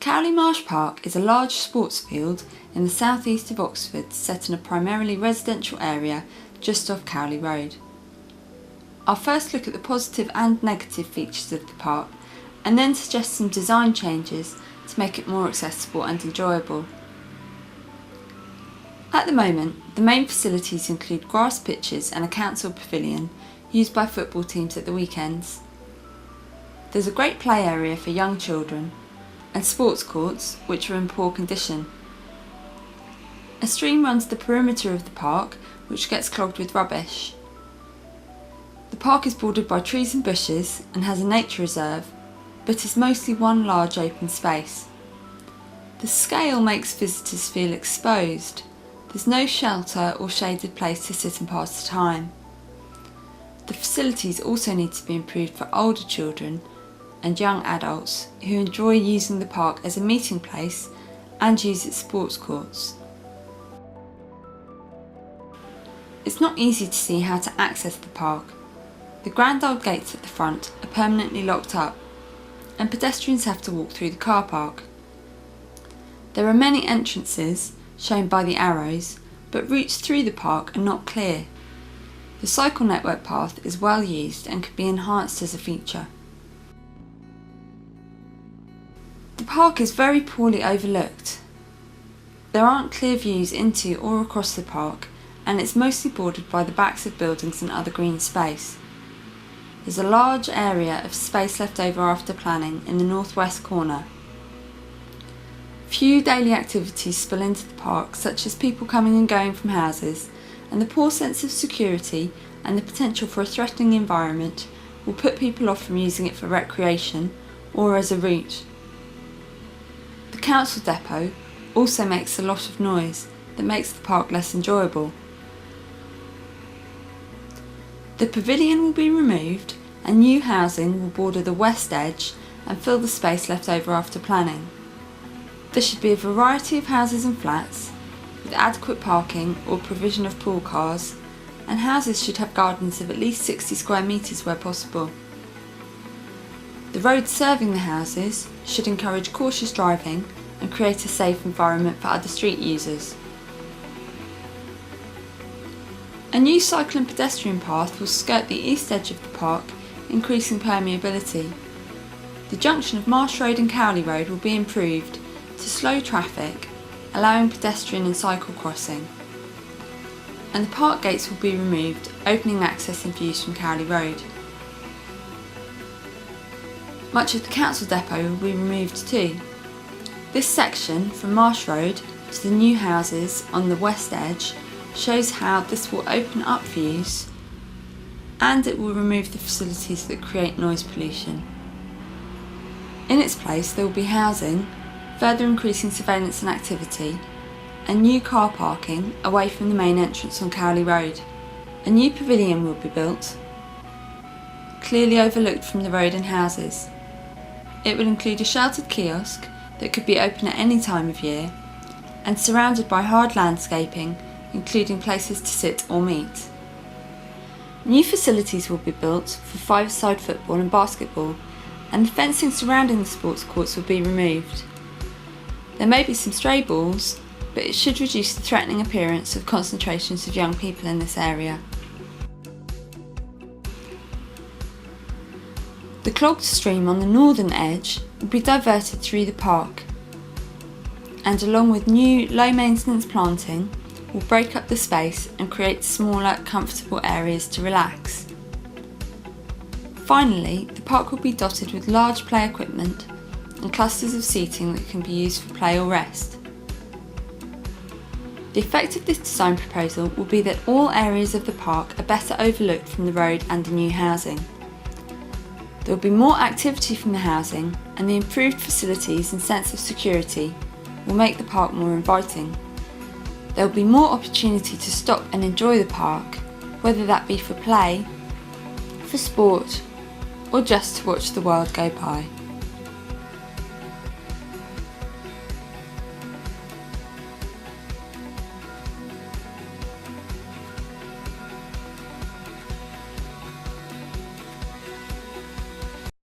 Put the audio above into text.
Cowley Marsh Park is a large sports field in the southeast of Oxford set in a primarily residential area just off Cowley Road. I'll first look at the positive and negative features of the park and then suggest some design changes to make it more accessible and enjoyable. At the moment, the main facilities include grass pitches and a council pavilion used by football teams at the weekends. There's a great play area for young children and sports courts which are in poor condition. A stream runs the perimeter of the park which gets clogged with rubbish. The park is bordered by trees and bushes and has a nature reserve, but is mostly one large open space. The scale makes visitors feel exposed. There's no shelter or shaded place to sit and pass the time. The facilities also need to be improved for older children and young adults who enjoy using the park as a meeting place and use its sports courts. It's not easy to see how to access the park. The grand old gates at the front are permanently locked up and pedestrians have to walk through the car park. There are many entrances, shown by the arrows, but routes through the park are not clear. The cycle network path is well used and could be enhanced as a feature. The park is very poorly overlooked. There aren't clear views into or across the park, and it's mostly bordered by the backs of buildings and other green space. There's a large area of space left over after planning in the northwest corner. Few daily activities spill into the park, such as people coming and going from houses, and the poor sense of security and the potential for a threatening environment will put people off from using it for recreation or as a route. The council depot also makes a lot of noise that makes the park less enjoyable. The pavilion will be removed and new housing will border the west edge and fill the space left over after planning. There should be a variety of houses and flats with adequate parking or provision of pool cars, and houses should have gardens of at least 60 square metres where possible. The roads serving the houses should encourage cautious driving and create a safe environment for other street users. A new cycle and pedestrian path will skirt the east edge of the park, increasing permeability. The junction of Marsh Road and Cowley Road will be improved to slow traffic, allowing pedestrian and cycle crossing. And the park gates will be removed, opening access and views from Cowley Road. Much of the council depot will be removed too. This section from Marsh Road to the new houses on the west edge shows how this will open up views, and it will remove the facilities that create noise pollution. In its place there will be housing, further increasing surveillance and activity, and new car parking away from the main entrance on Cowley Road. A new pavilion will be built, clearly overlooked from the road and houses. It will include a sheltered kiosk that could be open at any time of year, and surrounded by hard landscaping, including places to sit or meet. New facilities will be built for five-a-side football and basketball, and the fencing surrounding the sports courts will be removed. There may be some stray balls, but it should reduce the threatening appearance of concentrations of young people in this area. The clogged stream on the northern edge will be diverted through the park, and along with new low-maintenance planting, will break up the space and create smaller, comfortable areas to relax. Finally, the park will be dotted with large play equipment and clusters of seating that can be used for play or rest. The effect of this design proposal will be that all areas of the park are better overlooked from the road and the new housing. There will be more activity from the housing, and the improved facilities and sense of security will make the park more inviting. There will be more opportunity to stop and enjoy the park, whether that be for play, for sport, or just to watch the world go by.